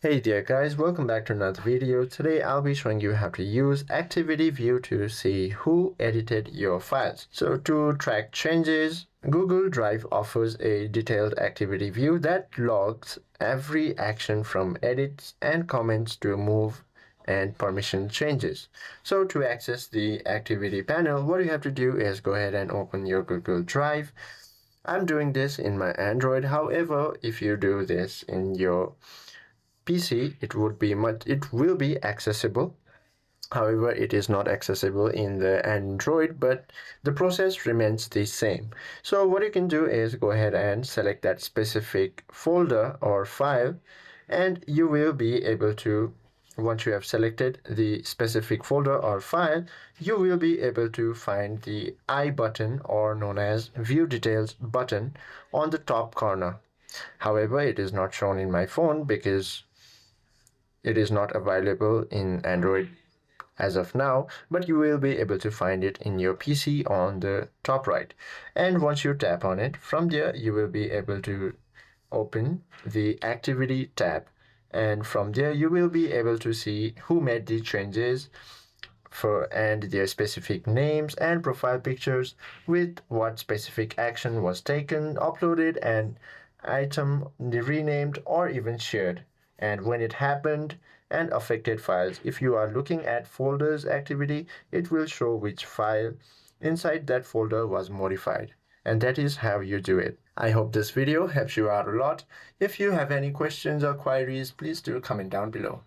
Hey there guys, welcome back to another video. Today I'll be showing you how to use Activity View to see who edited your files. So to track changes, Google Drive offers a detailed activity view that logs every action from edits and comments to move and permission changes. So to access the activity panel, what you have to do is go ahead and open your Google Drive. I'm doing this in my Android. However, if you do this in your PC, it will be accessible. However, it is not accessible in the Android, but the process remains the same. So what you can do is go ahead and select that specific folder or file, and you will be able to, once you have selected the specific folder or file, you will be able to find the I button, or known as View Details button, on the top corner. However, it is not shown in my phone because it is not available in Android as of now, but you will be able to find it in your PC on the top right. And once you tap on it, from there you will be able to open the Activity tab. And from there you will be able to see who made the changes and their specific names and profile pictures, with what specific action was taken, uploaded, and item renamed or even shared, and when it happened, and affected files. If you are looking at folders activity, it will show which file inside that folder was modified. And that is how you do it. I hope this video helps you out a lot. If you have any questions or queries, please do comment down below.